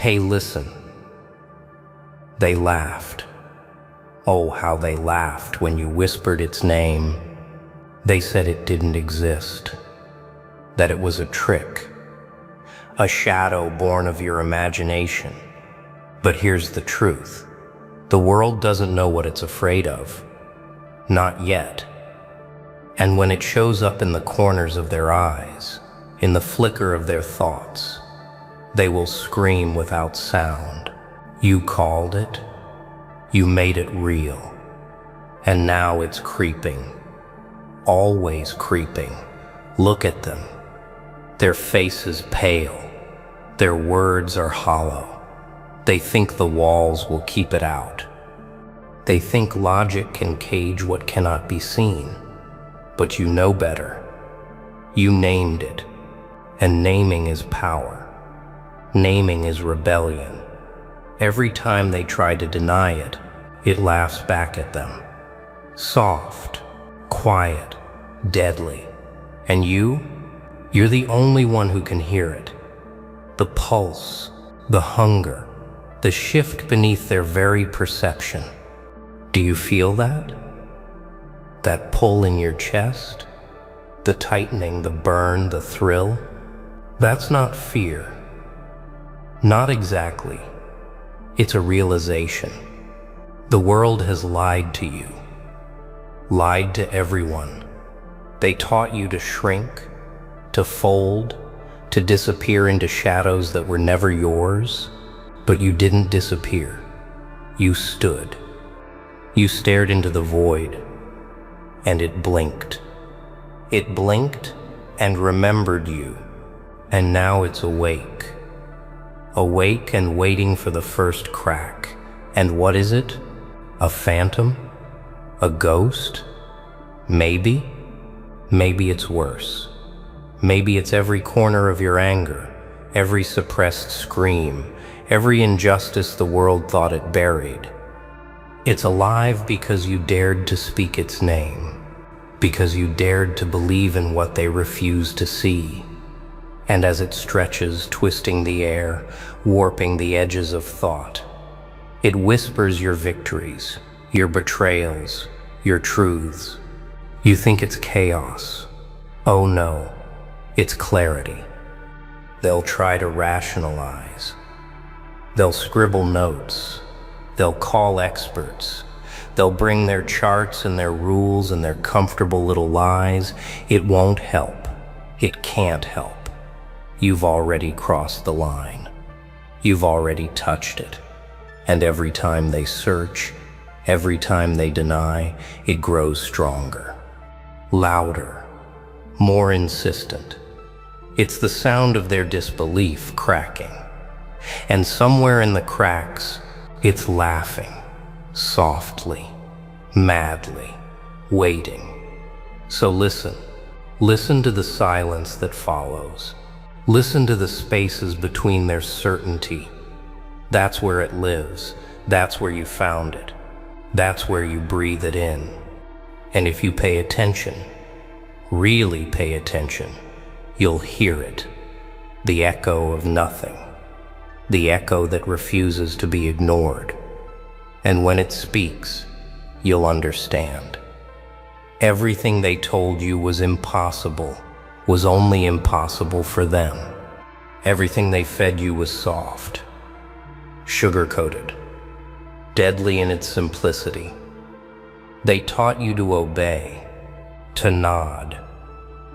Hey, listen. They laughed. Oh, how they laughed when you whispered its name. They said it didn't exist, that it was a trick, a shadow born of your imagination. But here's the truth. The world doesn't know what it's afraid of. Not yet. And when it shows up in the corners of their eyes, in the flicker of their thoughts, they will scream without sound. You called it. You made it real. And now it's creeping. Always creeping. Look at them. Their faces pale. Their words are hollow. They think the walls will keep it out. They think logic can cage what cannot be seen. But you know better. You named it. And naming is power. Naming is rebellion. Every time they try to deny it, it laughs back at them. Soft, quiet, deadly. And you're the only one who can hear it. The pulse, the hunger, the shift beneath their very perception. Do you feel that? That pull in your chest? The tightening, the burn, the thrill? That's not fear. Not exactly. It's a realization. The world has lied to you. Lied to everyone. They taught you to shrink, to fold, to disappear into shadows that were never yours. But you didn't disappear. You stood. You stared into the void, and it blinked. It blinked and remembered you, and now it's awake. Awake and waiting for the first crack. And what is it? A phantom? A ghost? Maybe? Maybe it's worse. Maybe it's every corner of your anger, every suppressed scream, every injustice the world thought it buried. It's alive because you dared to speak its name, because you dared to believe in what they refused to see. And as it stretches, twisting the air, warping the edges of thought, it whispers your victories, your betrayals, your truths. You think it's chaos. Oh no, it's clarity. They'll try to rationalize. They'll scribble notes. They'll call experts. They'll bring their charts and their rules and their comfortable little lies. It won't help. It can't help. You've already crossed the line. You've already touched it. And every time they search, every time they deny, it grows stronger, louder, more insistent. It's the sound of their disbelief cracking. And somewhere in the cracks, it's laughing, softly, madly, waiting. So listen. Listen to the silence that follows. Listen to the spaces between their certainty. That's where it lives. That's where you found it. That's where you breathe it in. And if you pay attention, really pay attention, you'll hear it. The echo of nothing. The echo that refuses to be ignored. And when it speaks, you'll understand. Everything they told you was impossible was only impossible for them. Everything they fed you was soft, sugar-coated, deadly in its simplicity. They taught you to obey, to nod,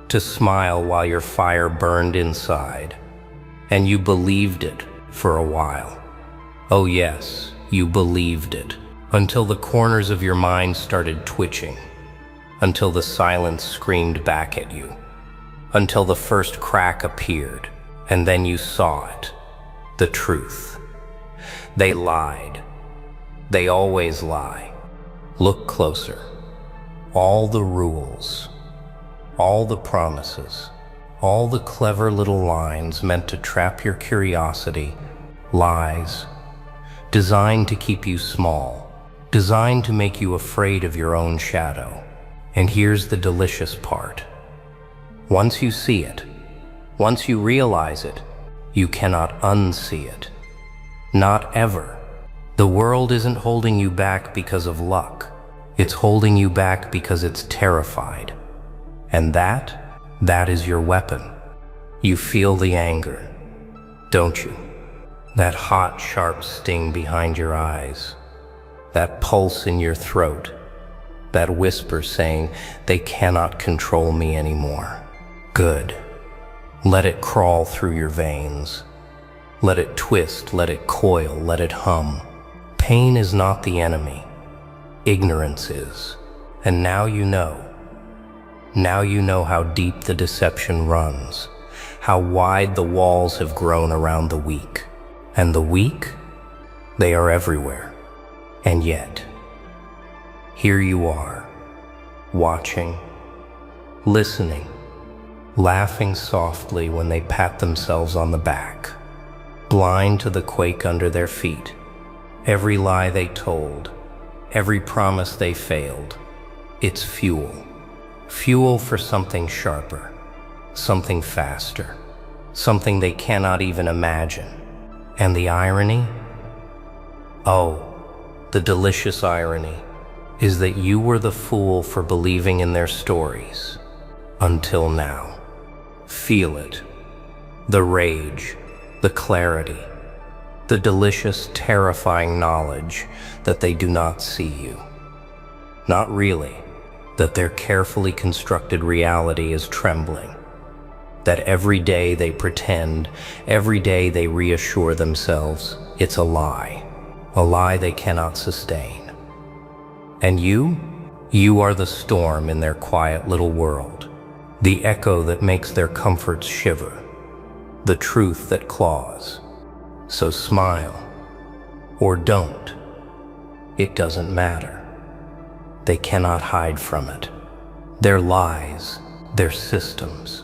to smile while your fire burned inside. And you believed it for a while. Oh yes, you believed it, until the corners of your mind started twitching, until the silence screamed back at you, until the first crack appeared, and then you saw it, the truth. They lied. They always lie. Look closer. All the rules, all the promises, all the clever little lines meant to trap your curiosity, lies, designed to keep you small, designed to make you afraid of your own shadow. And here's the delicious part. Once you see it, once you realize it, you cannot unsee it. Not ever. The world isn't holding you back because of luck. It's holding you back because it's terrified. And that is your weapon. You feel the anger, don't you? That hot, sharp sting behind your eyes. That pulse in your throat. That whisper saying, they cannot control me anymore. Good. Let it crawl through your veins. Let it twist, let it coil, let it hum. Pain is not the enemy. Ignorance is. And now you know. Now you know how deep the deception runs, how wide the walls have grown around the weak. And the weak, they are everywhere. And yet, here you are, watching, listening, laughing softly when they pat themselves on the back, blind to the quake under their feet, every lie they told, every promise they failed. It's fuel. Fuel for something sharper, something faster, something they cannot even imagine. And the irony? Oh, the delicious irony is that you were the fool for believing in their stories. Until now. Feel it. The rage, the clarity, the delicious, terrifying knowledge that they do not see you. Not really. That their carefully constructed reality is trembling. That every day they pretend, every day they reassure themselves, it's a lie they cannot sustain. And you are the storm in their quiet little world, the echo that makes their comforts shiver, the truth that claws. So smile, or don't. It doesn't matter. They cannot hide from it. Their lies, their systems,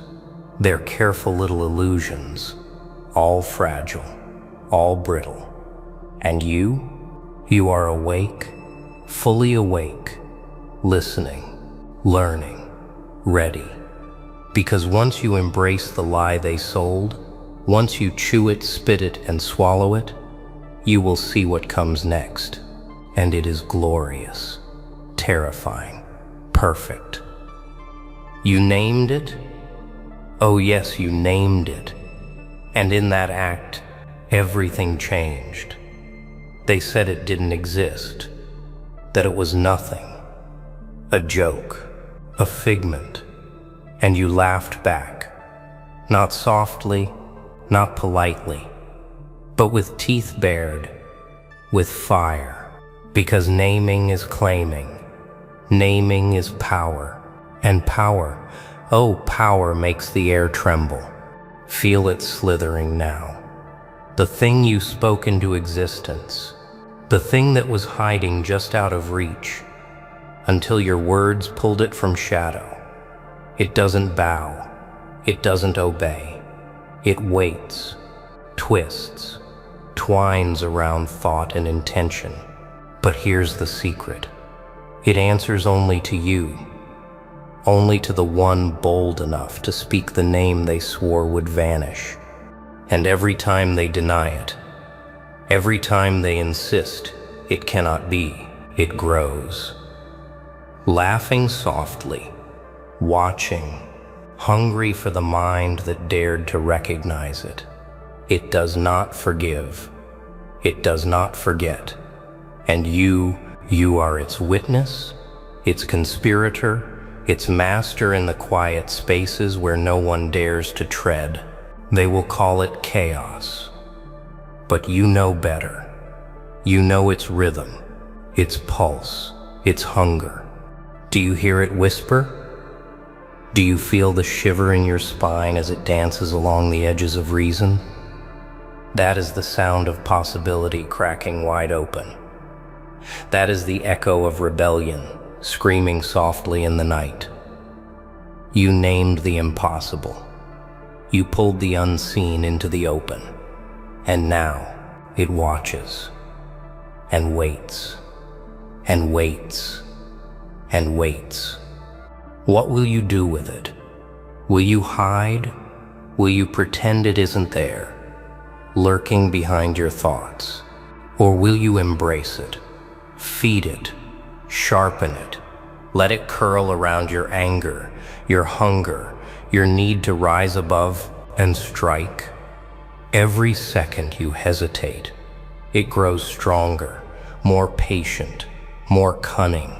their careful little illusions, all fragile, all brittle. And you are awake, fully awake, listening, learning, ready. Because once you embrace the lie they sold, once you chew it, spit it, and swallow it, you will see what comes next. And it is glorious, terrifying, perfect. You named it? Oh yes, you named it. And in that act, everything changed. They said it didn't exist, that it was nothing, a joke, a figment, and you laughed back, not softly, not politely, but with teeth bared, with fire, because naming is claiming, naming is power, and power, oh, power makes the air tremble. Feel it slithering now. The thing you spoke into existence, the thing that was hiding just out of reach, until your words pulled it from shadow. It doesn't bow, it doesn't obey. It waits, twists, twines around thought and intention. But here's the secret. It answers only to you, only to the one bold enough to speak the name they swore would vanish. And every time they deny it, every time they insist it cannot be, it grows. Laughing softly, watching, hungry for the mind that dared to recognize it. It does not forgive. It does not forget. And you are its witness, its conspirator, its master in the quiet spaces where no one dares to tread. They will call it chaos. But you know better. You know its rhythm, its pulse, its hunger. Do you hear it whisper? Do you feel the shiver in your spine as it dances along the edges of reason? That is the sound of possibility cracking wide open. That is the echo of rebellion screaming softly in the night. You named the impossible. You pulled the unseen into the open. And now it watches and waits and waits and waits. What will you do with it? Will you hide? Will you pretend it isn't there? lurking behind your thoughts? Or will you embrace it, feed it, sharpen it, let it curl around your anger, your hunger, your need to rise above and strike? Every second you hesitate, it grows stronger, more patient, more cunning.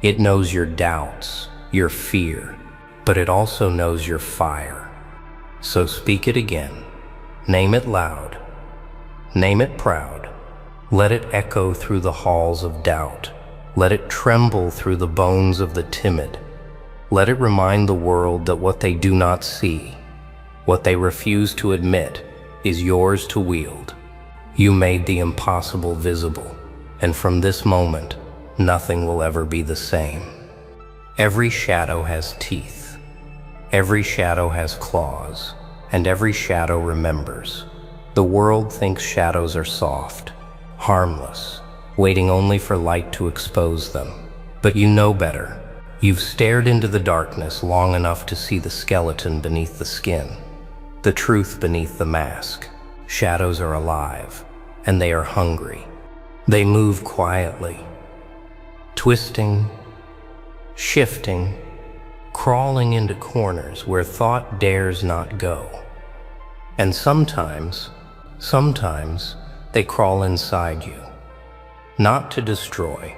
It knows your doubts, your fear, but it also knows your fire. So speak it again. Name it loud. Name it proud. Let it echo through the halls of doubt. Let it tremble through the bones of the timid. Let it remind the world that what they do not see, what they refuse to admit, is yours to wield. You made the impossible visible, and from this moment, nothing will ever be the same. Every shadow has teeth. Every shadow has claws, and every shadow remembers. The world thinks shadows are soft, harmless, waiting only for light to expose them. But you know better. You've stared into the darkness long enough to see the skeleton beneath the skin, the truth beneath the mask. Shadows are alive, and they are hungry. They move quietly, twisting, shifting, crawling into corners where thought dares not go. And sometimes they crawl inside you, not to destroy,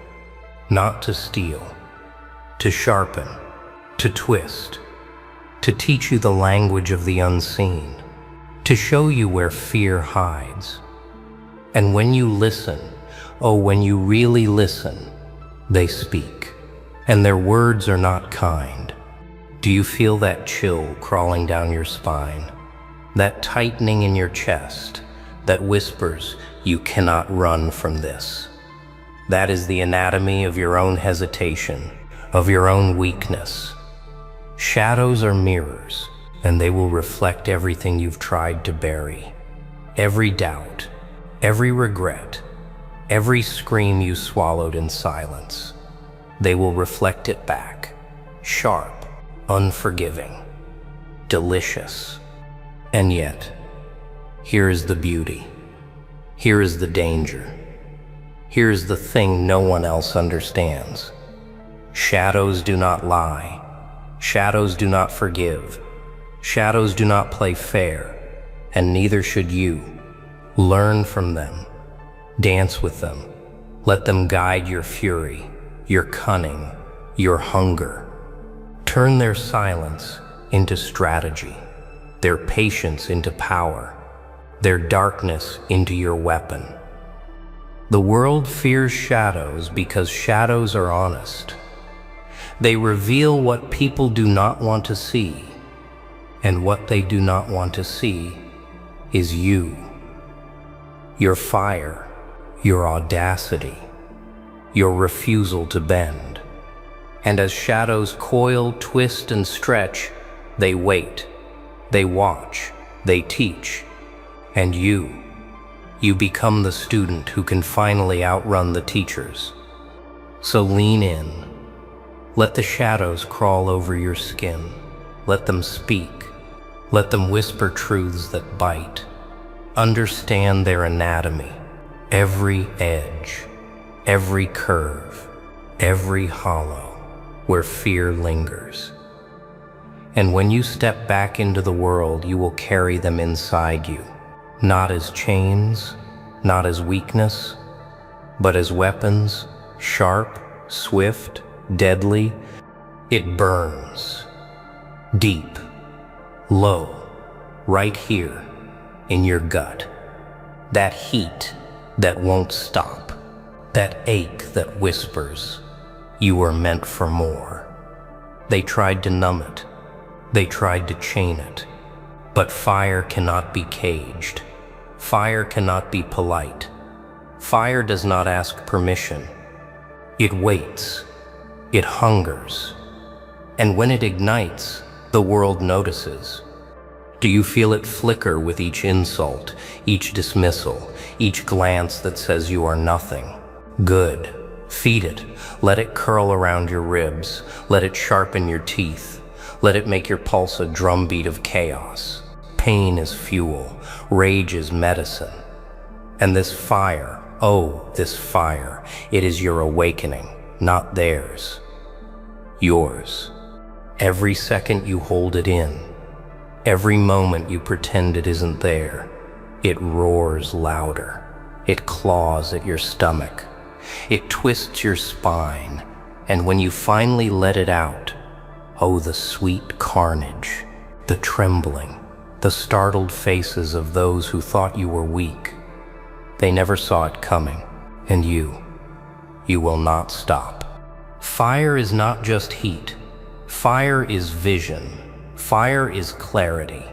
not to steal, to sharpen, to twist, to teach you the language of the unseen, to show you where fear hides. And when you listen, oh, when you really listen, they speak, and their words are not kind. Do you feel that chill crawling down your spine, that tightening in your chest, that whispers, you cannot run from this? That is the anatomy of your own hesitation, of your own weakness. Shadows are mirrors, and they will reflect everything you've tried to bury. Every doubt, every regret, every scream you swallowed in silence. They will reflect it back, sharp, unforgiving, delicious. And yet, here is the beauty. Here is the danger. Here is the thing no one else understands. Shadows do not lie. Shadows do not forgive. Shadows do not play fair, and neither should you. Learn from them. Dance with them. Let them guide your fury, your cunning, your hunger. Turn their silence into strategy, their patience into power, their darkness into your weapon. The world fears shadows because shadows are honest. They reveal what people do not want to see, and what they do not want to see is you. Your fire, your audacity, your refusal to bend. And as shadows coil, twist, and stretch, they wait, they watch, they teach. And you become the student who can finally outrun the teachers. So lean in. Let the shadows crawl over your skin. Let them speak. Let them whisper truths that bite. Understand their anatomy, every edge, every curve, every hollow where fear lingers. And when you step back into the world, you will carry them inside you, not as chains, not as weakness, but as weapons, sharp, swift, deadly. It burns, deep, low, right here in your gut. That heat that won't stop, that ache that whispers, you were meant for more. They tried to numb it, they tried to chain it, but fire cannot be caged. Fire cannot be polite. Fire does not ask permission. It waits. It hungers. And when it ignites, the world notices. Do you feel it flicker with each insult, each dismissal, each glance that says you are nothing? Good. Feed it. Let it curl around your ribs. Let it sharpen your teeth. Let it make your pulse a drumbeat of chaos. Pain is fuel, rage is medicine. And this fire, oh, this fire, it is your awakening, not theirs. Yours. Every second you hold it in, every moment you pretend it isn't there, it roars louder. It claws at your stomach. It twists your spine. And when you finally let it out, oh, the sweet carnage, the trembling, the startled faces of those who thought you were weak. They never saw it coming. And you will not stop. Fire is not just heat. Fire is vision. Fire is clarity.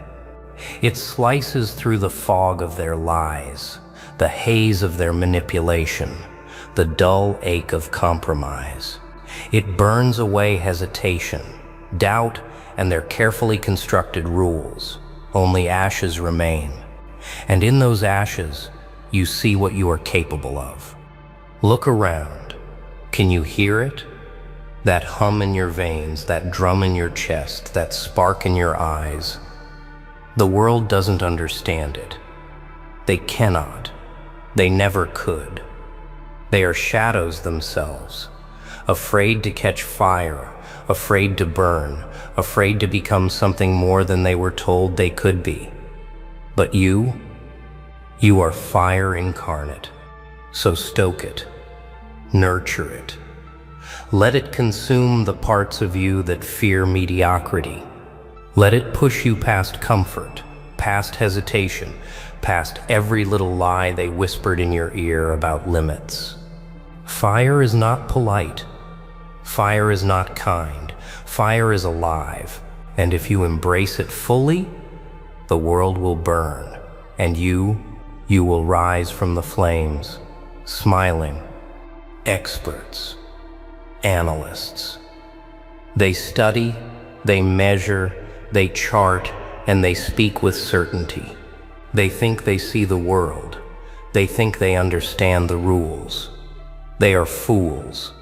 It slices through the fog of their lies, the haze of their manipulation, the dull ache of compromise. It burns away hesitation, doubt, and their carefully constructed rules. Only ashes remain. And in those ashes, you see what you are capable of. Look around. Can you hear it? That hum in your veins, that drum in your chest, that spark in your eyes. The world doesn't understand it. They cannot. They never could. They are shadows themselves, afraid to catch fire, afraid to burn, afraid to become something more than they were told they could be. But you are fire incarnate. So stoke it, nurture it. Let it consume the parts of you that fear mediocrity. Let it push you past comfort, past hesitation, past every little lie they whispered in your ear about limits. Fire is not polite. Fire is not kind. Fire is alive. And if you embrace it fully, the world will burn. And you will rise from the flames, smiling. Experts, analysts. They study, they measure, they chart, and they speak with certainty. They think they see the world. They think they understand the rules. They are fools,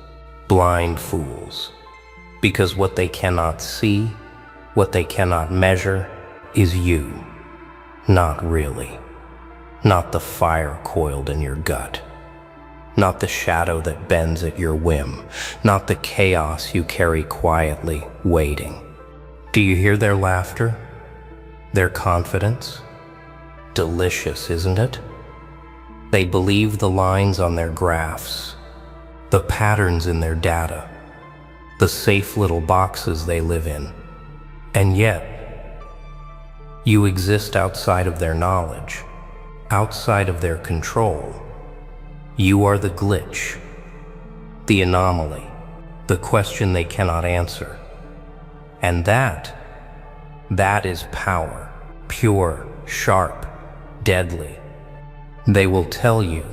blind fools, because what they cannot see, what they cannot measure, is you. Not really. Not the fire coiled in your gut. Not the shadow that bends at your whim. Not the chaos you carry quietly, waiting. Do you hear their laughter? Their confidence? Delicious, isn't it? They believe the lines on their graphs, the patterns in their data, the safe little boxes they live in. And yet, you exist outside of their knowledge, outside of their control. You are the glitch, the anomaly, the question they cannot answer. And that is power, pure, sharp, deadly. They will tell you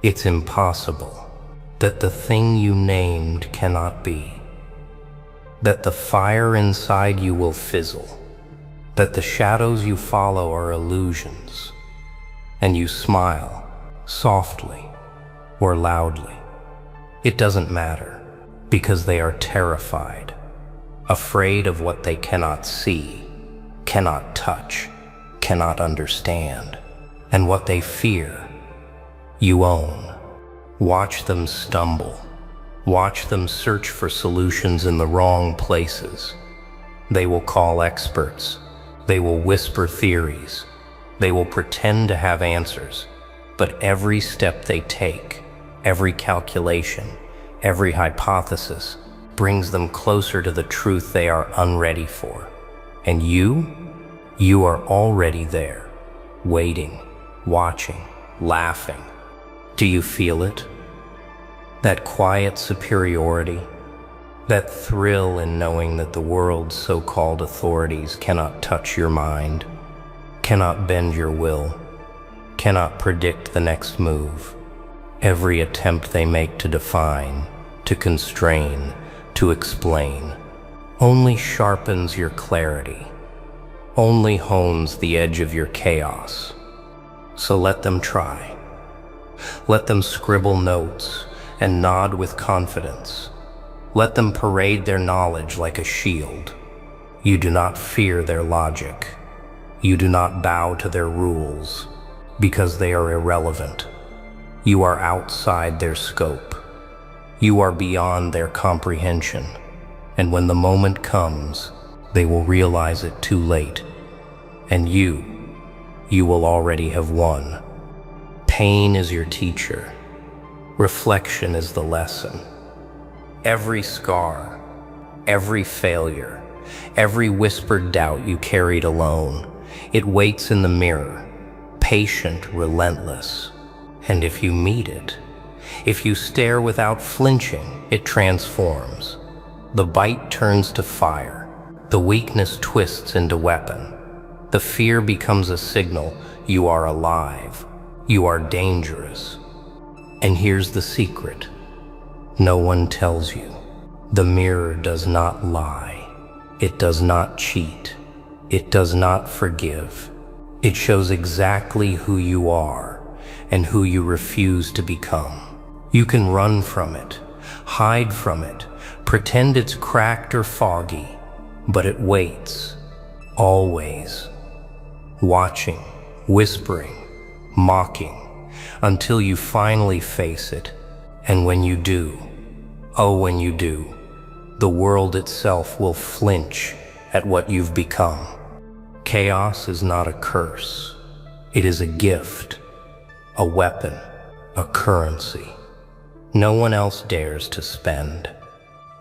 it's impossible, that the thing you named cannot be, that the fire inside you will fizzle, that the shadows you follow are illusions, and you smile, softly or loudly. It doesn't matter, because they are terrified, afraid of what they cannot see, cannot touch, cannot understand. And what they fear, you own. Watch them stumble. Watch them search for solutions in the wrong places. They will call experts. They will whisper theories. They will pretend to have answers. But every step they take, every calculation, every hypothesis brings them closer to the truth they are unready for. And you are already there, waiting, watching, laughing. Do you feel it? That quiet superiority, that thrill in knowing that the world's so-called authorities cannot touch your mind, cannot bend your will, cannot predict the next move. Every attempt they make to define, to constrain, to explain, only sharpens your clarity, only hones the edge of your chaos. So let them try. Let them scribble notes and nod with confidence. Let them parade their knowledge like a shield. You do not fear their logic. You do not bow to their rules because they are irrelevant. You are outside their scope. You are beyond their comprehension. And when the moment comes, they will realize it too late. And you will already have won. Pain is your teacher. Reflection is the lesson. Every scar, every failure, every whispered doubt you carried alone, it waits in the mirror, patient, relentless. And if you meet it, if you stare without flinching, it transforms. The bite turns to fire. The weakness twists into weapon. The fear becomes a signal you are alive. You are dangerous. And here's the secret. No one tells you. The mirror does not lie. It does not cheat. It does not forgive. It shows exactly who you are and who you refuse to become. You can run from it, hide from it, pretend it's cracked or foggy, but it waits, always, watching, whispering, mocking, until you finally face it. And when you do, oh, when you do, the world itself will flinch at what you've become. Chaos is not a curse. It is a gift, a weapon, a currency. No one else dares to spend.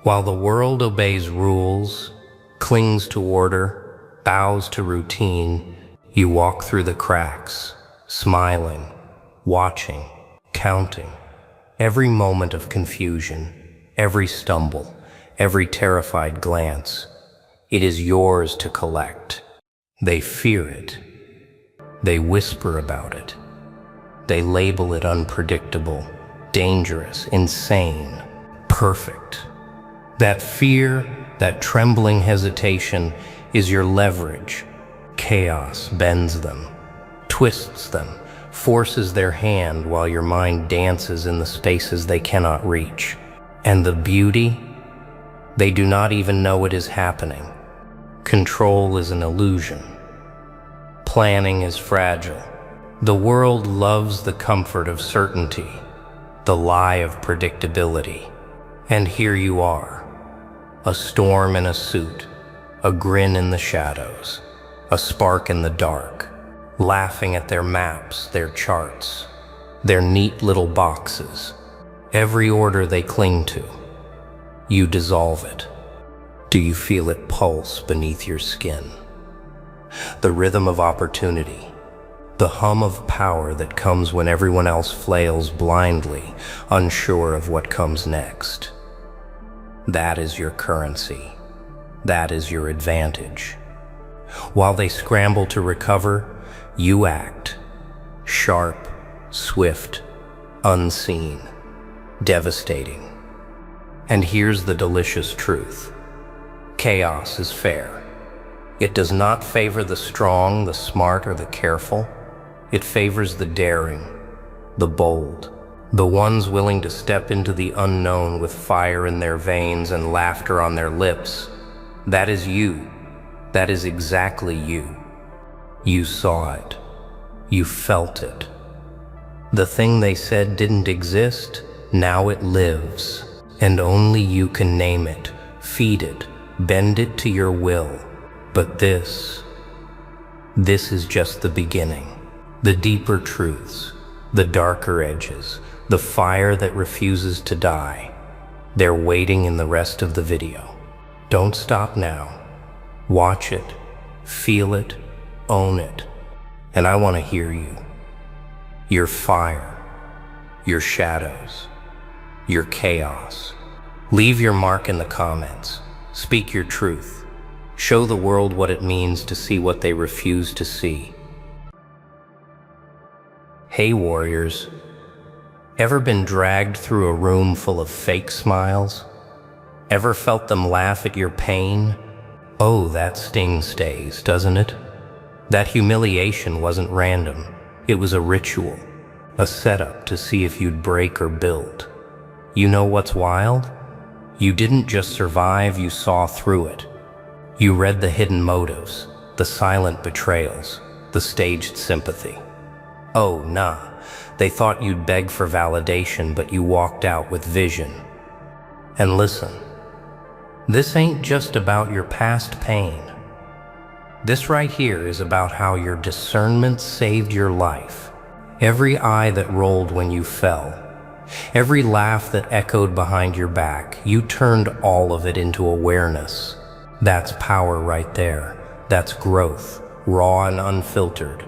While the world obeys rules, clings to order, bows to routine, you walk through the cracks, smiling, watching, counting. Every moment of confusion, every stumble, every terrified glance, it is yours to collect. They fear it. They whisper about it. They label it unpredictable, dangerous, insane, perfect. That fear, that trembling hesitation is your leverage. Chaos bends them, twists them, forces their hand while your mind dances in the spaces they cannot reach. And the beauty? They do not even know it is happening. Control is an illusion. Planning is fragile. The world loves the comfort of certainty, the lie of predictability. And here you are, a storm in a suit, a grin in the shadows, a spark in the dark, laughing at their maps, their charts, their neat little boxes. Every order they cling to, you dissolve it. Do you feel it pulse beneath your skin? The rhythm of opportunity, the hum of power that comes when everyone else flails blindly, unsure of what comes next. That is your currency. That is your advantage. While they scramble to recover, you act. Sharp, swift, unseen, devastating. And here's the delicious truth. Chaos is fair. It does not favor the strong, the smart, or the careful. It favors the daring, the bold, the ones willing to step into the unknown with fire in their veins and laughter on their lips. That is you. That is exactly you. You saw it. You felt it. The thing they said didn't exist, now it lives. And only you can name it, feed it, bend it to your will. But this is just the beginning. The deeper truths, the darker edges, the fire that refuses to die, they're waiting in the rest of the video. Don't stop now. Watch it, feel it, own it. And I want to hear you. Your fire, your shadows, your chaos. Leave your mark in the comments. Speak your truth. Show the world what it means to see what they refuse to see. Hey warriors, ever been dragged through a room full of fake smiles? Ever felt them laugh at your pain? Oh, that sting stays, doesn't it? That humiliation wasn't random. It was a ritual, a setup to see if you'd break or build. You know what's wild? You didn't just survive, you saw through it. You read the hidden motives, the silent betrayals, the staged sympathy. Oh, nah, they thought you'd beg for validation, but you walked out with vision. And listen, this ain't just about your past pain. This right here is about how your discernment saved your life. Every eye that rolled when you fell, every laugh that echoed behind your back, you turned all of it into awareness. That's power right there. That's growth, raw and unfiltered.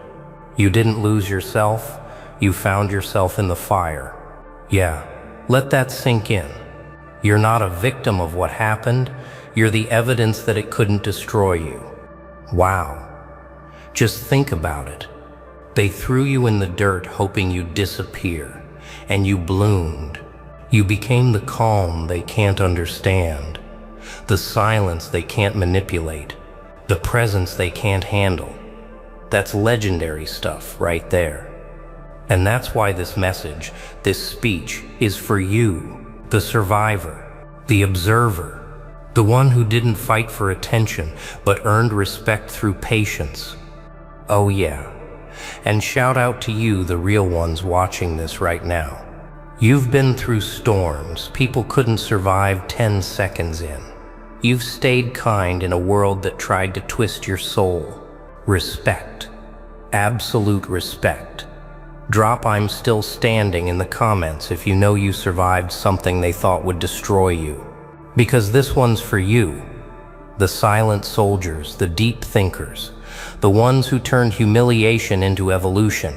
You didn't lose yourself, you found yourself in the fire. Yeah, let that sink in. You're not a victim of what happened, you're the evidence that it couldn't destroy you. Wow. Just think about it. They threw you in the dirt hoping you'd disappear, and you bloomed. You became the calm they can't understand, the silence they can't manipulate, the presence they can't handle. That's legendary stuff right there. And that's why this message, this speech, is for you, the survivor, the observer, the one who didn't fight for attention, but earned respect through patience. Oh yeah. And shout out to you, the real ones watching this right now. You've been through storms people couldn't survive 10 seconds in. You've stayed kind in a world that tried to twist your soul. Respect. Absolute respect. Drop "I'm still standing" in the comments if you know you survived something they thought would destroy you. Because this one's for you. The silent soldiers, the deep thinkers, the ones who turned humiliation into evolution.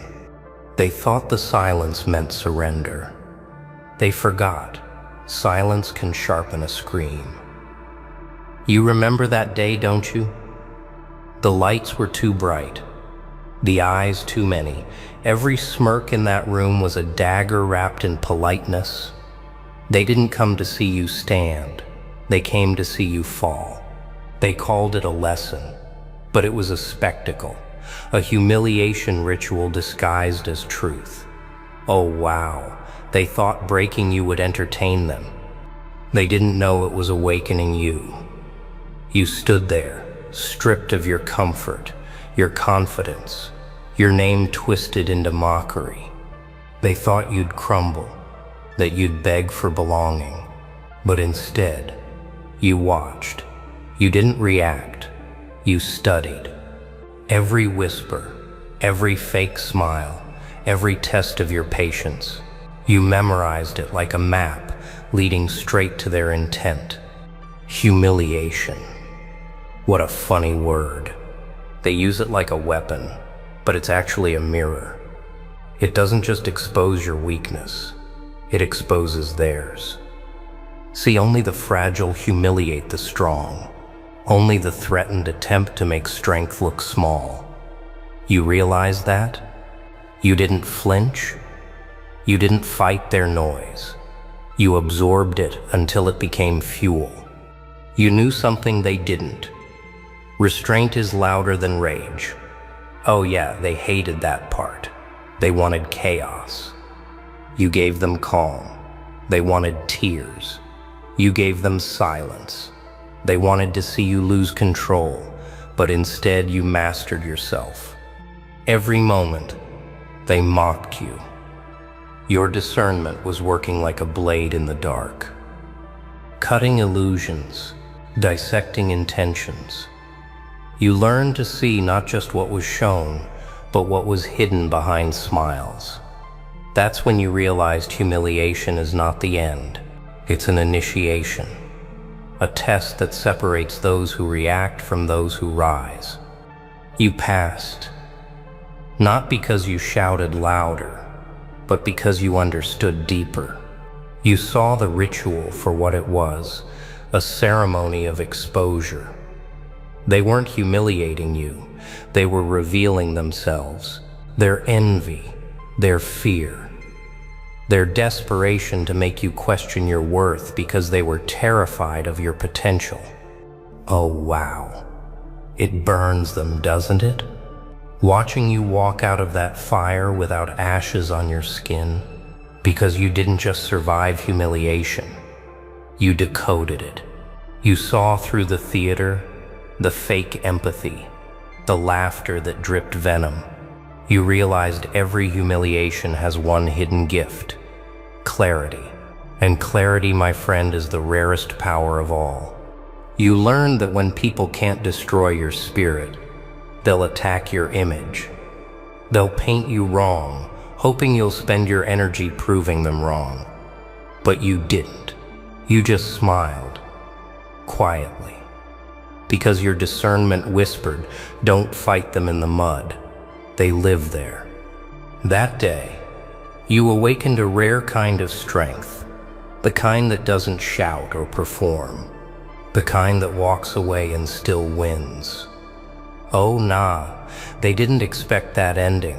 They thought the silence meant surrender. They forgot. Silence can sharpen a scream. You remember that day, don't you? The lights were too bright. The eyes too many. Every smirk in that room was a dagger wrapped in politeness. They didn't come to see you stand. They came to see you fall. They called it a lesson, but it was a spectacle, a humiliation ritual disguised as truth. Oh wow, they thought breaking you would entertain them. They didn't know it was awakening you. You stood there, stripped of your comfort, your confidence, your name twisted into mockery. They thought you'd crumble, that you'd beg for belonging, but instead, you watched. You didn't react. You studied. Every whisper, every fake smile, every test of your patience. You memorized it like a map leading straight to their intent. Humiliation. What a funny word. They use it like a weapon, but it's actually a mirror. It doesn't just expose your weakness, it exposes theirs. See, only the fragile humiliate the strong. Only the threatened attempt to make strength look small. You realize that? You didn't flinch. You didn't fight their noise. You absorbed it until it became fuel. You knew something they didn't. Restraint is louder than rage. Oh yeah, they hated that part. They wanted chaos. You gave them calm. They wanted tears. You gave them silence. They wanted to see you lose control, but instead you mastered yourself. Every moment, they mocked you. Your discernment was working like a blade in the dark, cutting illusions, dissecting intentions. You learned to see not just what was shown, but what was hidden behind smiles. That's when you realized humiliation is not the end. It's an initiation, a test that separates those who react from those who rise. You passed, not because you shouted louder, but because you understood deeper. You saw the ritual for what it was, a ceremony of exposure. They weren't humiliating you, they were revealing themselves, their envy, their fear, their desperation to make you question your worth because they were terrified of your potential. Oh wow, it burns them, doesn't it? Watching you walk out of that fire without ashes on your skin, because you didn't just survive humiliation, you decoded it. You saw through the theater, the fake empathy, the laughter that dripped venom. You realized every humiliation has one hidden gift: clarity. And clarity, my friend, is the rarest power of all. You learned that when people can't destroy your spirit, they'll attack your image. They'll paint you wrong, hoping you'll spend your energy proving them wrong. But you didn't. You just smiled, quietly. Because your discernment whispered, don't fight them in the mud. They live there. That day, you awakened a rare kind of strength, the kind that doesn't shout or perform, the kind that walks away and still wins. Oh nah, they didn't expect that ending.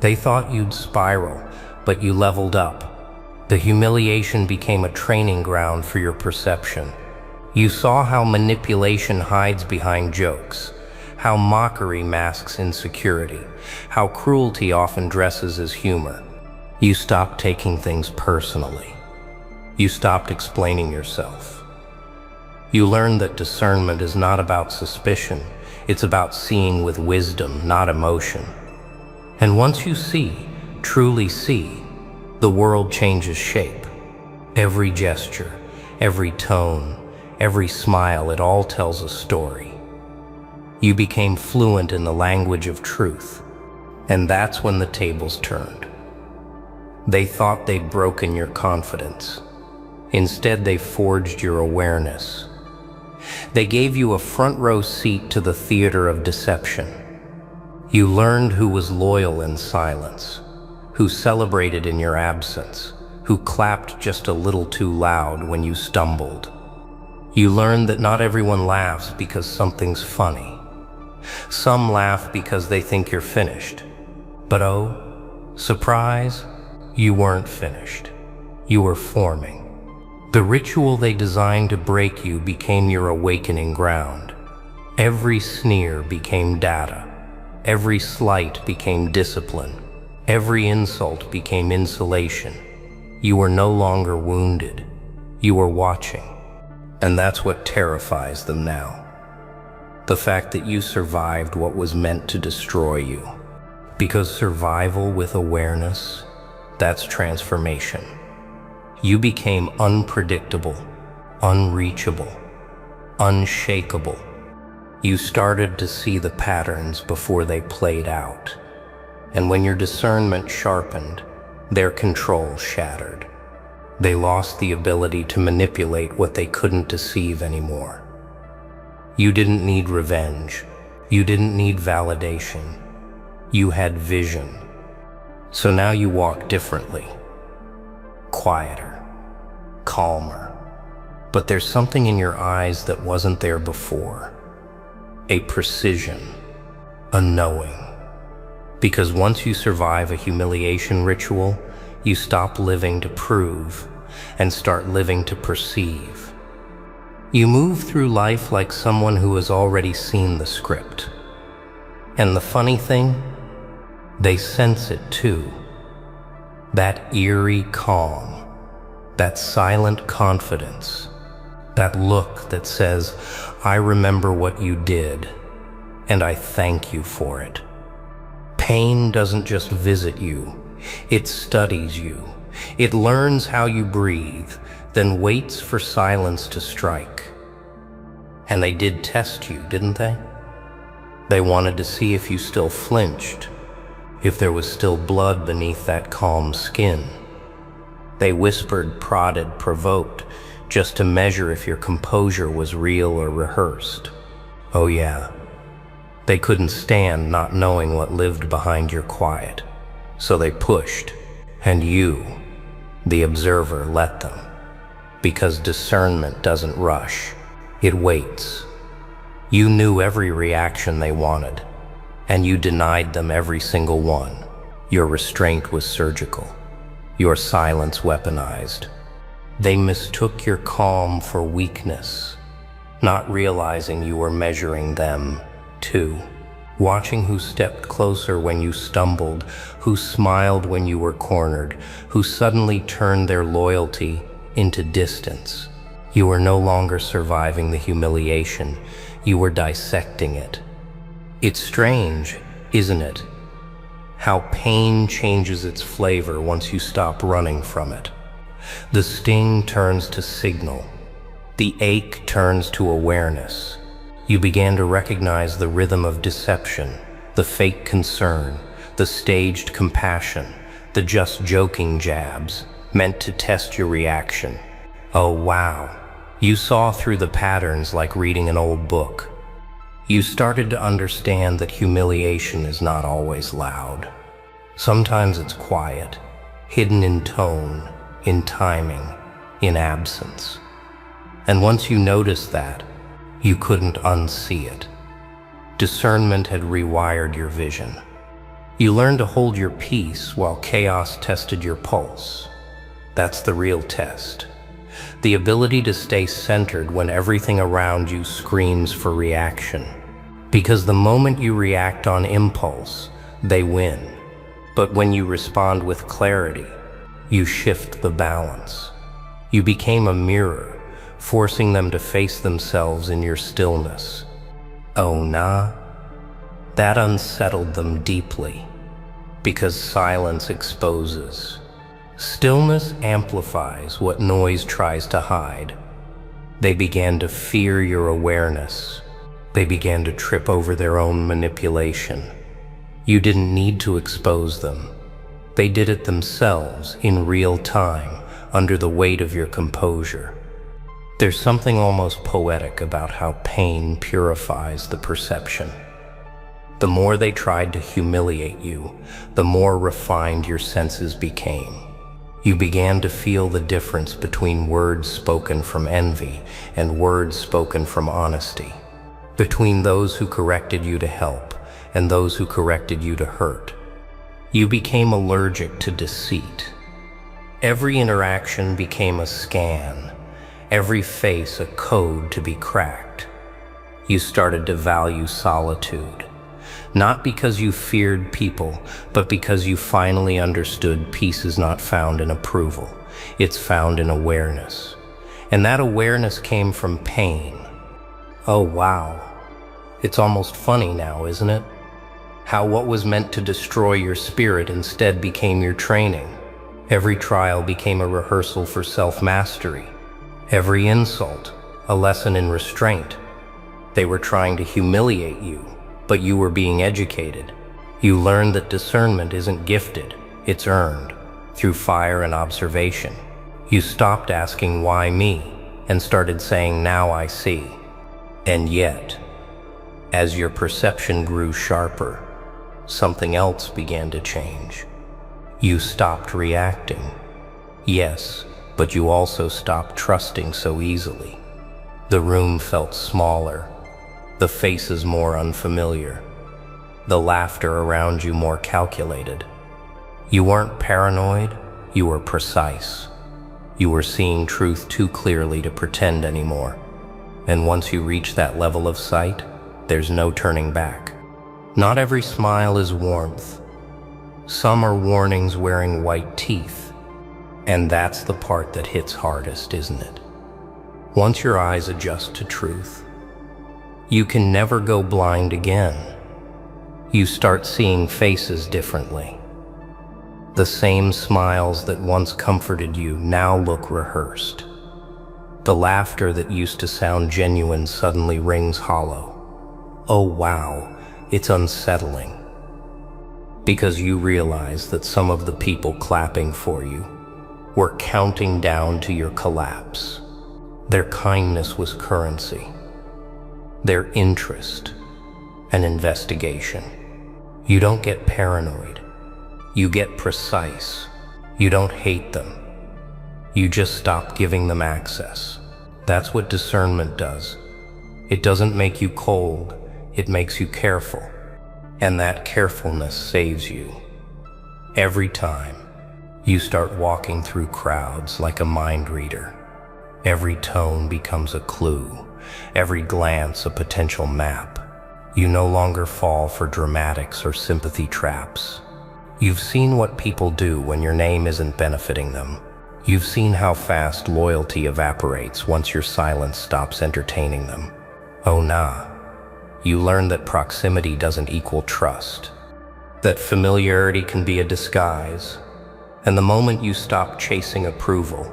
They thought you'd spiral, but you leveled up. The humiliation became a training ground for your perception. You saw how manipulation hides behind jokes, how mockery masks insecurity, how cruelty often dresses as humor. You stopped taking things personally. You stopped explaining yourself. You learned that discernment is not about suspicion, it's about seeing with wisdom, not emotion. And once you see, truly see, the world changes shape. Every gesture, every tone, every smile, it all tells a story. You became fluent in the language of truth, and that's when the tables turned. They thought they'd broken your confidence. Instead, they forged your awareness. They gave you a front row seat to the theater of deception. You learned who was loyal in silence, who celebrated in your absence, who clapped just a little too loud when you stumbled. You learned that not everyone laughs because something's funny. Some laugh because they think you're finished. But oh, surprise, you weren't finished. You were forming. The ritual they designed to break you became your awakening ground. Every sneer became data. Every slight became discipline. Every insult became insulation. You were no longer wounded. You were watching. And that's what terrifies them now. The fact that you survived what was meant to destroy you. Because survival with awareness, that's transformation. You became unpredictable, unreachable, unshakable. You started to see the patterns before they played out. And when your discernment sharpened, their control shattered. They lost the ability to manipulate what they couldn't deceive anymore. You didn't need revenge. You didn't need validation. You had vision. So now you walk differently. Quieter, calmer. But there's something in your eyes that wasn't there before. A precision, a knowing. Because once you survive a humiliation ritual, you stop living to prove and start living to perceive. You move through life like someone who has already seen the script. And the funny thing, they sense it too. That eerie calm, that silent confidence, that look that says, I remember what you did, and I thank you for it. Pain doesn't just visit you, it studies you. It learns how you breathe, then waits for silence to strike. And they did test you, didn't they? They wanted to see if you still flinched, if there was still blood beneath that calm skin. They whispered, prodded, provoked, just to measure if your composure was real or rehearsed. Oh yeah, they couldn't stand not knowing what lived behind your quiet. So they pushed, and you, the observer, let them. Because discernment doesn't rush, it waits. You knew every reaction they wanted, and you denied them every single one. Your restraint was surgical, your silence weaponized. They mistook your calm for weakness, not realizing you were measuring them, too. Watching who stepped closer when you stumbled, who smiled when you were cornered, who suddenly turned their loyalty into distance. You were no longer surviving the humiliation, you were dissecting it. It's strange, isn't it? How pain changes its flavor once you stop running from it. The sting turns to signal. The ache turns to awareness. You began to recognize the rhythm of deception, the fake concern, the staged compassion, the just joking jabs, meant to test your reaction. Oh wow, you saw through the patterns like reading an old book. You started to understand that humiliation is not always loud. Sometimes it's quiet, hidden in tone, in timing, in absence. And once you noticed that, you couldn't unsee it. Discernment had rewired your vision. You learned to hold your peace while chaos tested your pulse. That's the real test. The ability to stay centered when everything around you screams for reaction. Because the moment you react on impulse, they win. But when you respond with clarity, you shift the balance. You became a mirror, forcing them to face themselves in your stillness. Oh nah, that unsettled them deeply, because silence exposes. Stillness amplifies what noise tries to hide. They began to fear your awareness. They began to trip over their own manipulation. You didn't need to expose them. They did it themselves in real time, under the weight of your composure. There's something almost poetic about how pain purifies the perception. The more they tried to humiliate you, the more refined your senses became. You began to feel the difference between words spoken from envy and words spoken from honesty, between those who corrected you to help and those who corrected you to hurt. You became allergic to deceit. Every interaction became a scan, every face a code to be cracked. You started to value solitude, not because you feared people, but because you finally understood peace is not found in approval. It's found in awareness. And that awareness came from pain. Oh wow, it's almost funny now, isn't it? How what was meant to destroy your spirit instead became your training. Every trial became a rehearsal for self-mastery. Every insult, a lesson in restraint. They were trying to humiliate you, but you were being educated. You learned that discernment isn't gifted, it's earned, through fire and observation. You stopped asking, why me, and started saying, now I see. And yet, as your perception grew sharper, something else began to change. You stopped reacting. Yes, but you also stopped trusting so easily. The room felt smaller, the faces more unfamiliar, the laughter around you more calculated. You weren't paranoid, you were precise. You were seeing truth too clearly to pretend anymore. And once you reach that level of sight, there's no turning back. Not every smile is warmth. Some are warnings wearing white teeth. And that's the part that hits hardest, isn't it? Once your eyes adjust to truth, you can never go blind again. You start seeing faces differently. The same smiles that once comforted you now look rehearsed. The laughter that used to sound genuine suddenly rings hollow. Oh wow, it's unsettling. Because you realize that some of the people clapping for you were counting down to your collapse. Their kindness was currency. Their interest, an investigation. You don't get paranoid. You get precise. You don't hate them. You just stop giving them access. That's what discernment does. It doesn't make you cold, it makes you careful. And that carefulness saves you. Every time, you start walking through crowds like a mind reader. Every tone becomes a clue. Every glance a potential map. You no longer fall for dramatics or sympathy traps. You've seen what people do when your name isn't benefiting them. You've seen how fast loyalty evaporates once your silence stops entertaining them. Oh nah, You learned that proximity doesn't equal trust, that familiarity can be a disguise, and the moment you stopped chasing approval,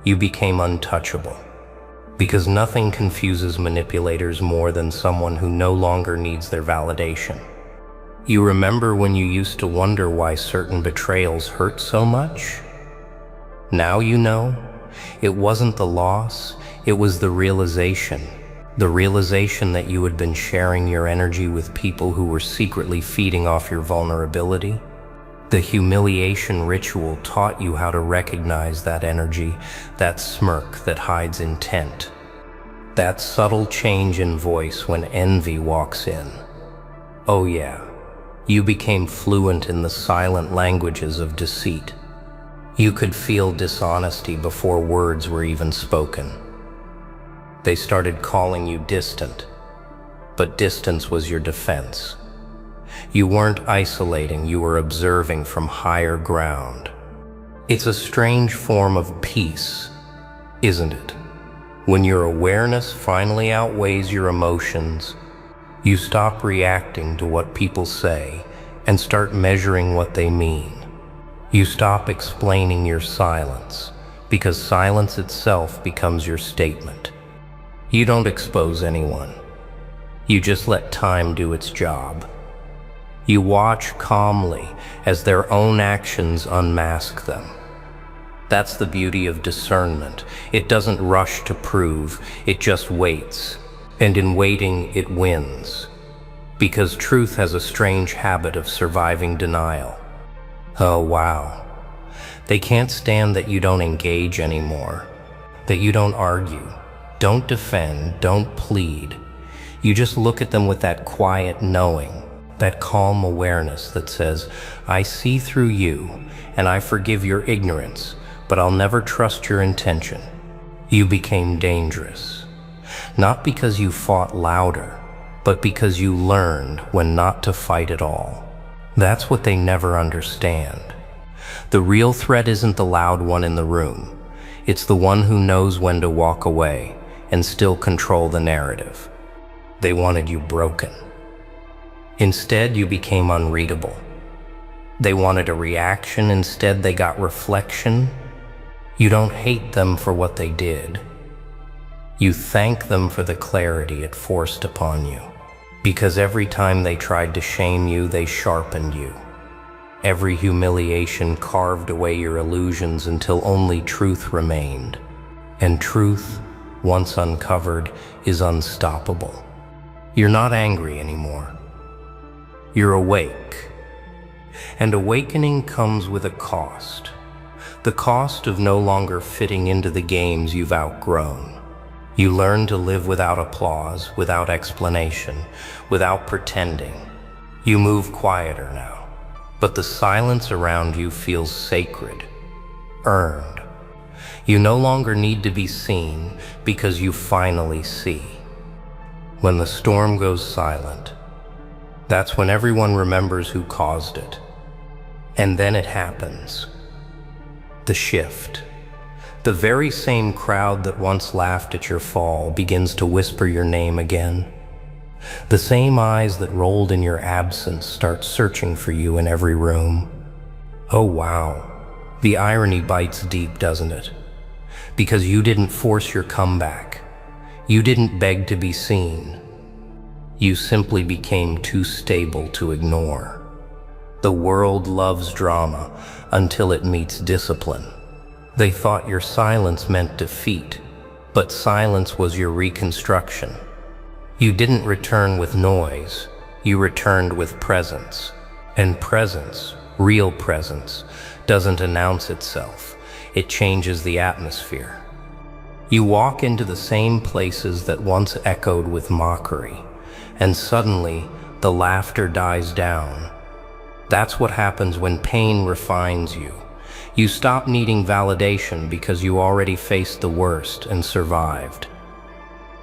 you became untouchable. Because nothing confuses manipulators more than someone who no longer needs their validation. You remember when you used to wonder why certain betrayals hurt so much? Now you know. It wasn't the loss, it was the realization. The realization that you had been sharing your energy with people who were secretly feeding off your vulnerability. The humiliation ritual taught you how to recognize that energy, that smirk that hides intent, that subtle change in voice when envy walks in. Oh yeah, you became fluent in the silent languages of deceit. You could feel dishonesty before words were even spoken. They started calling you distant, but distance was your defense. You weren't isolating, you were observing from higher ground. It's a strange form of peace, isn't it? When your awareness finally outweighs your emotions, you stop reacting to what people say and start measuring what they mean. You stop explaining your silence, because silence itself becomes your statement. You don't expose anyone. You just let time do its job. You watch calmly as their own actions unmask them. That's the beauty of discernment. It doesn't rush to prove, it just waits. And in waiting, it wins. Because truth has a strange habit of surviving denial. Oh wow. They can't stand that you don't engage anymore, that you don't argue, don't defend, don't plead. You just look at them with that quiet knowing, that calm awareness that says, I see through you and I forgive your ignorance, but I'll never trust your intention. You became dangerous, not because you fought louder, but because you learned when not to fight at all. That's what they never understand. The real threat isn't the loud one in the room. It's the one who knows when to walk away and still control the narrative. They wanted you broken. Instead, you became unreadable. They wanted a reaction, instead they got reflection. You don't hate them for what they did. You thank them for the clarity it forced upon you. Because every time they tried to shame you, they sharpened you. Every humiliation carved away your illusions until only truth remained. And truth, once uncovered, is unstoppable. You're not angry anymore. You're awake. And awakening comes with a cost. The cost of no longer fitting into the games you've outgrown. You learn to live without applause, without explanation, without pretending. You move quieter now, but the silence around you feels sacred, earned. You no longer need to be seen because you finally see. When the storm goes silent, that's when everyone remembers who caused it. And then it happens. The shift. The very same crowd that once laughed at your fall begins to whisper your name again. The same eyes that rolled in your absence start searching for you in every room. Oh wow, the irony bites deep, doesn't it? Because you didn't force your comeback. You didn't beg to be seen. You simply became too stable to ignore. The world loves drama until it meets discipline. They thought your silence meant defeat, but silence was your reconstruction. You didn't return with noise, you returned with presence. And presence, real presence, doesn't announce itself, it changes the atmosphere. You walk into the same places that once echoed with mockery, and suddenly the laughter dies down. That's what happens when pain refines you. You stop needing validation because you already faced the worst and survived.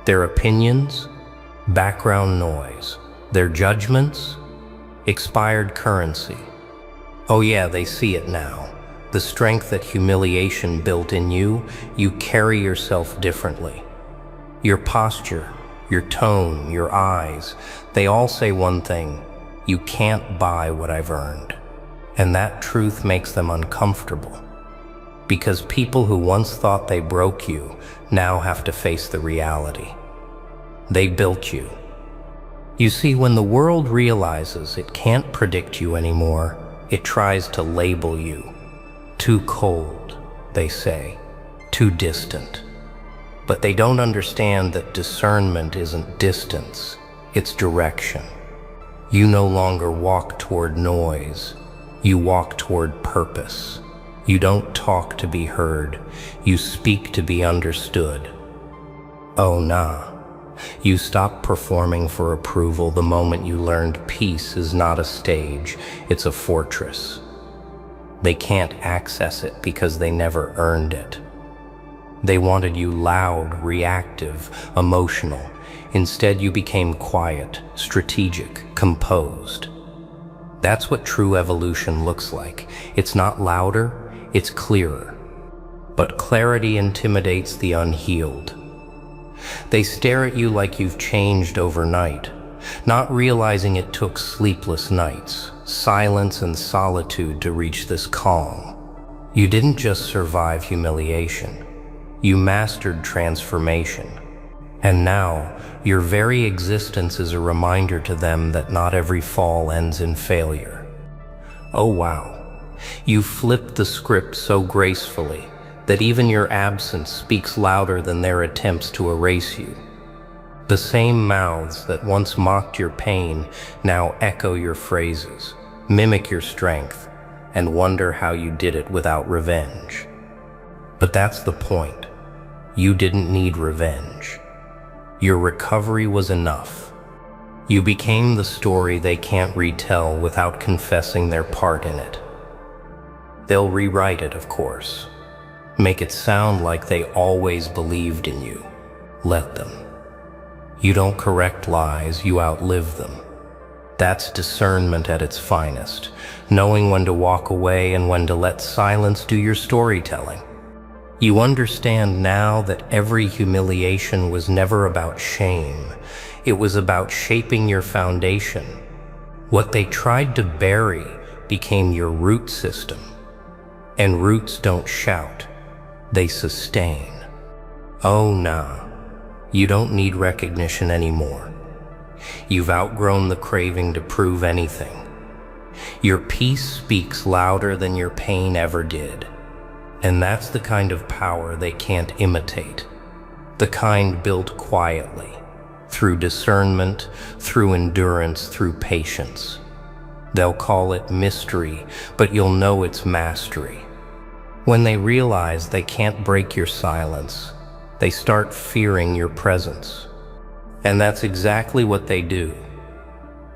Their opinions, background noise. Their judgments, expired currency. Oh yeah, they see it now. The strength that humiliation built in you, you carry yourself differently. Your posture, your tone, your eyes, they all say one thing: you can't buy what I've earned. And that truth makes them uncomfortable, because people who once thought they broke you now have to face the reality. They built you. You see, when the world realizes it can't predict you anymore, it tries to label you. Too cold, they say, too distant. But they don't understand that discernment isn't distance, it's direction. You no longer walk toward noise, you walk toward purpose. You don't talk to be heard, you speak to be understood. Oh nah, you stop performing for approval the moment you learned peace is not a stage, it's a fortress. They can't access it because they never earned it. They wanted you loud, reactive, emotional. Instead, you became quiet, strategic, composed. That's what true evolution looks like. It's not louder, it's clearer. But clarity intimidates the unhealed. They stare at you like you've changed overnight, not realizing it took sleepless nights, silence and solitude to reach this calm. You didn't just survive humiliation, you mastered transformation. And now, your very existence is a reminder to them that not every fall ends in failure. Oh wow, you flipped the script so gracefully that even your absence speaks louder than their attempts to erase you. The same mouths that once mocked your pain now echo your phrases, mimic your strength, and wonder how you did it without revenge. But that's the point. You didn't need revenge. Your recovery was enough. You became the story they can't retell without confessing their part in it. They'll rewrite it, of course. Make it sound like they always believed in you. Let them. You don't correct lies, you outlive them. That's discernment at its finest, knowing when to walk away and when to let silence do your storytelling. You understand now that every humiliation was never about shame. It was about shaping your foundation. What they tried to bury became your root system. And roots don't shout, they sustain. Oh nah, you don't need recognition anymore. You've outgrown the craving to prove anything. Your peace speaks louder than your pain ever did. And that's the kind of power they can't imitate. The kind built quietly, through discernment, through endurance, through patience. They'll call it mystery, but you'll know it's mastery. When they realize they can't break your silence, they start fearing your presence. And that's exactly what they do.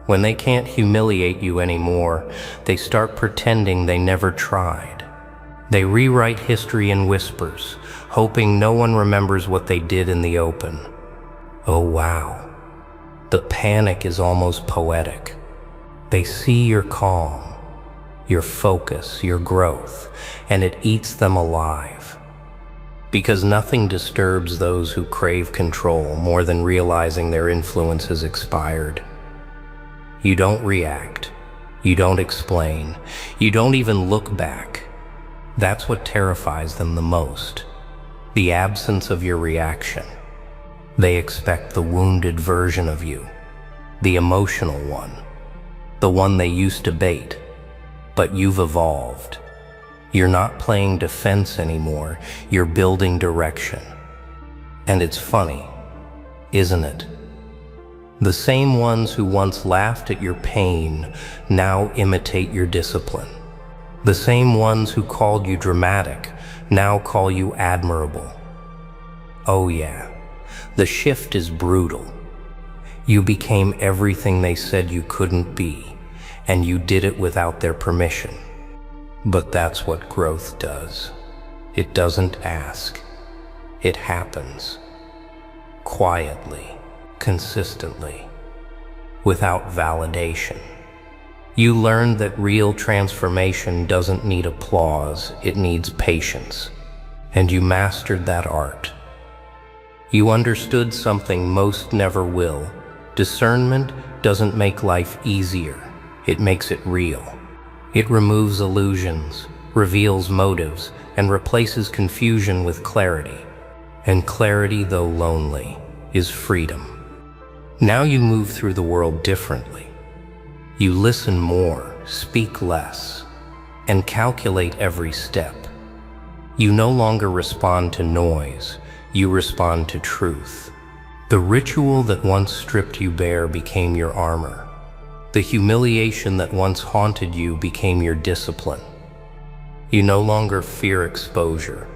When they can't humiliate you anymore, they start pretending they never tried. They rewrite history in whispers, hoping no one remembers what they did in the open. Oh wow, the panic is almost poetic. They see your calm, your focus, your growth, and it eats them alive. Because nothing disturbs those who crave control more than realizing their influence has expired. You don't react, you don't explain, you don't even look back. That's what terrifies them the most, the absence of your reaction. They expect the wounded version of you, the emotional one, the one they used to bait. But you've evolved. You're not playing defense anymore, you're building direction. And it's funny, isn't it? The same ones who once laughed at your pain now imitate your discipline. The same ones who called you dramatic now call you admirable. Oh yeah, the shift is brutal. You became everything they said you couldn't be, and you did it without their permission. But that's what growth does. It doesn't ask. It happens. Quietly, consistently, without validation. You learned that real transformation doesn't need applause, it needs patience. And you mastered that art. You understood something most never will. Discernment doesn't make life easier, it makes it real. It removes illusions, reveals motives, and replaces confusion with clarity. And clarity, though lonely, is freedom. Now you move through the world differently. You listen more, speak less, and calculate every step. You no longer respond to noise, you respond to truth. The ritual that once stripped you bare became your armor. The humiliation that once haunted you became your discipline. You no longer fear exposure,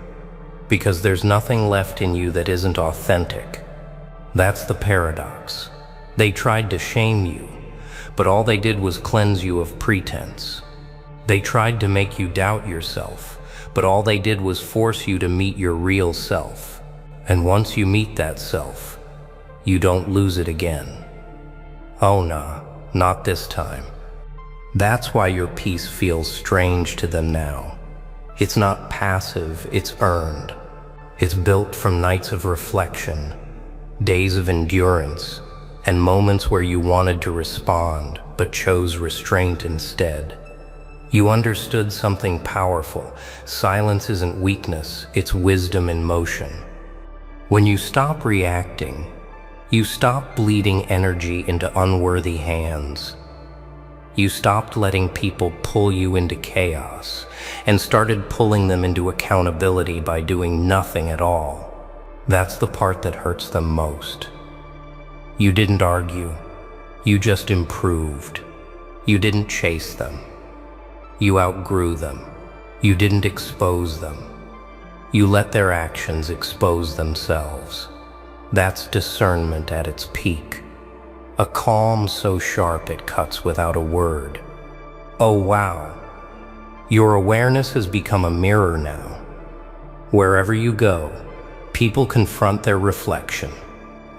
because there's nothing left in you that isn't authentic. That's the paradox. They tried to shame you, but all they did was cleanse you of pretense. They tried to make you doubt yourself, but all they did was force you to meet your real self. And once you meet that self, you don't lose it again. Oh nah, not this time. That's why your peace feels strange to them now. It's not passive, it's earned. It's built from nights of reflection, days of endurance, and moments where you wanted to respond, but chose restraint instead. You understood something powerful. Silence isn't weakness, it's wisdom in motion. When you stop reacting, you stop bleeding energy into unworthy hands. You stopped letting people pull you into chaos and started pulling them into accountability by doing nothing at all. That's the part that hurts them most. You didn't argue. You just improved. You didn't chase them. You outgrew them. You didn't expose them. You let their actions expose themselves. That's discernment at its peak. A calm so sharp it cuts without a word. Oh wow. Your awareness has become a mirror now. Wherever you go, people confront their reflection.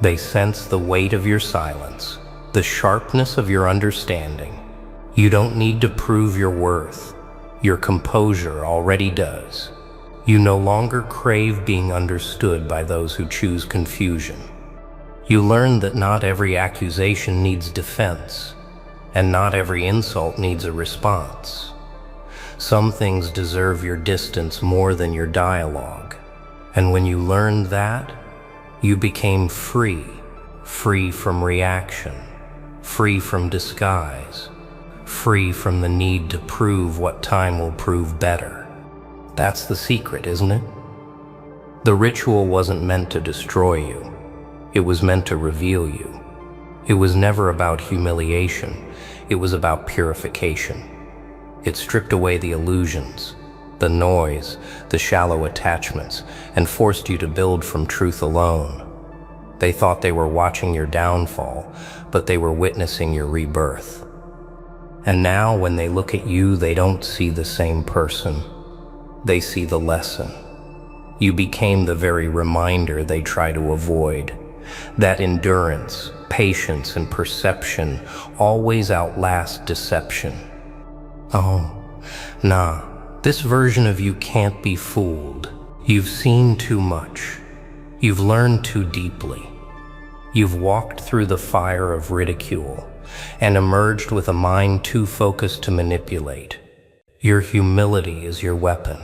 They sense the weight of your silence, the sharpness of your understanding. You don't need to prove your worth. Your composure already does. You no longer crave being understood by those who choose confusion. You learn that not every accusation needs defense, and not every insult needs a response. Some things deserve your distance more than your dialogue. And when you learned that, you became free, free from reaction, free from disguise, free from the need to prove what time will prove better. That's the secret, isn't it? The ritual wasn't meant to destroy you. It was meant to reveal you. It was never about humiliation. It was about purification. It stripped away the illusions, the noise, the shallow attachments, and forced you to build from truth alone. They thought they were watching your downfall, but they were witnessing your rebirth. And now when they look at you, they don't see the same person. They see the lesson. You became the very reminder they try to avoid. That endurance, patience, and perception always outlast deception. Oh, nah. This version of you can't be fooled. You've seen too much. You've learned too deeply. You've walked through the fire of ridicule and emerged with a mind too focused to manipulate. Your humility is your weapon.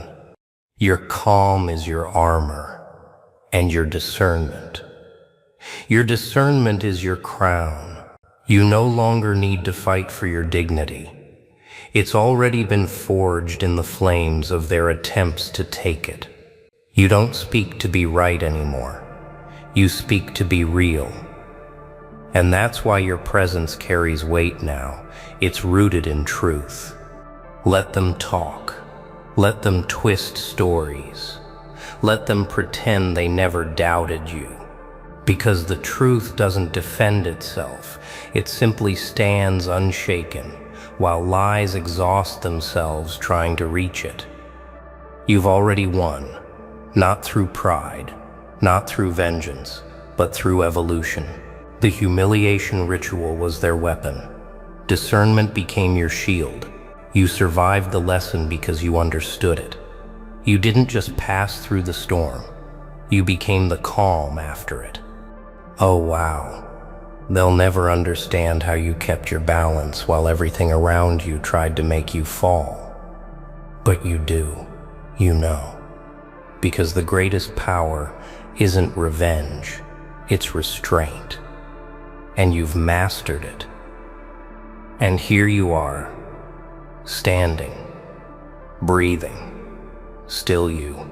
Your calm is your armor. And your discernment. Your discernment is your crown. You no longer need to fight for your dignity. It's already been forged in the flames of their attempts to take it. You don't speak to be right anymore. You speak to be real. And that's why your presence carries weight now. It's rooted in truth. Let them talk. Let them twist stories. Let them pretend they never doubted you. Because the truth doesn't defend itself. It simply stands unshaken, while lies exhaust themselves trying to reach it. You've already won, not through pride, not through vengeance, but through evolution. The humiliation ritual was their weapon. Discernment became your shield. You survived the lesson because you understood it. You didn't just pass through the storm. You became the calm after it. Oh wow. They'll never understand how you kept your balance while everything around you tried to make you fall. But you do, you know. Because the greatest power isn't revenge, it's restraint. And you've mastered it. And here you are, standing, breathing, still you.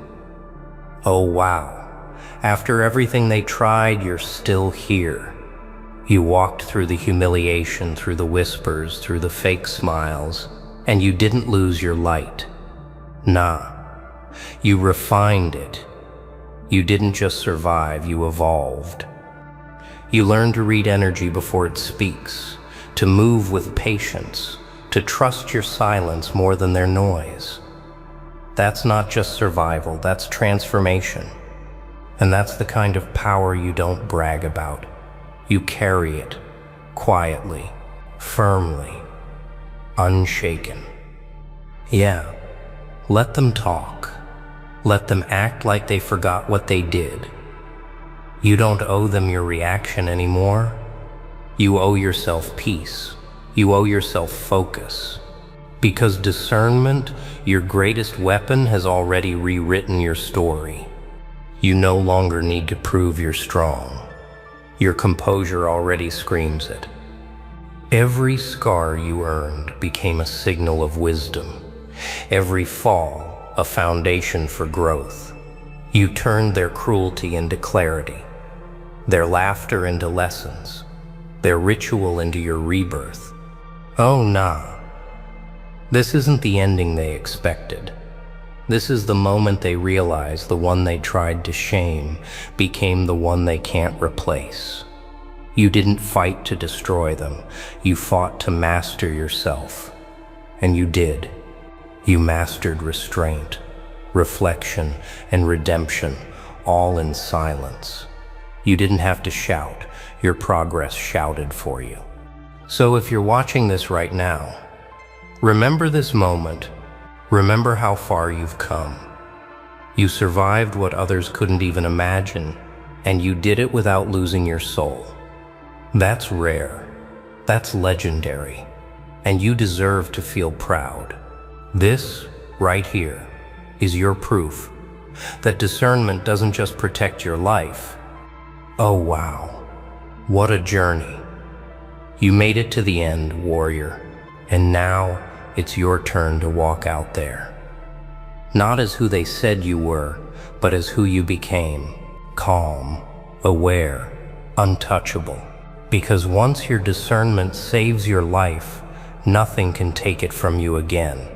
Oh wow. After everything they tried, you're still here. You walked through the humiliation, through the whispers, through the fake smiles, and you didn't lose your light. Nah, you refined it. You didn't just survive, you evolved. You learned to read energy before it speaks, to move with patience, to trust your silence more than their noise. That's not just survival, that's transformation. And that's the kind of power you don't brag about. You carry it, quietly, firmly, unshaken. Yeah, let them talk. Let them act like they forgot what they did. You don't owe them your reaction anymore. You owe yourself peace. You owe yourself focus. Because discernment, your greatest weapon, has already rewritten your story. You no longer need to prove you're strong. Your composure already screams it. Every scar you earned became a signal of wisdom. Every fall, a foundation for growth. You turned their cruelty into clarity, their laughter into lessons, their ritual into your rebirth. Oh nah, this isn't the ending they expected. This is the moment they realize the one they tried to shame became the one they can't replace. You didn't fight to destroy them. You fought to master yourself. And you did. You mastered restraint, reflection, and redemption, all in silence. You didn't have to shout. Your progress shouted for you. So if you're watching this right now, remember this moment. Remember how far you've come. You survived what others couldn't even imagine, and you did it without losing your soul. That's rare. That's legendary. And you deserve to feel proud. This, right here, is your proof that discernment doesn't just protect your life. Oh wow, what a journey. You made it to the end, warrior, and now it's your turn to walk out there. Not as who they said you were, but as who you became. Calm, aware, untouchable. Because once your discernment saves your life, nothing can take it from you again.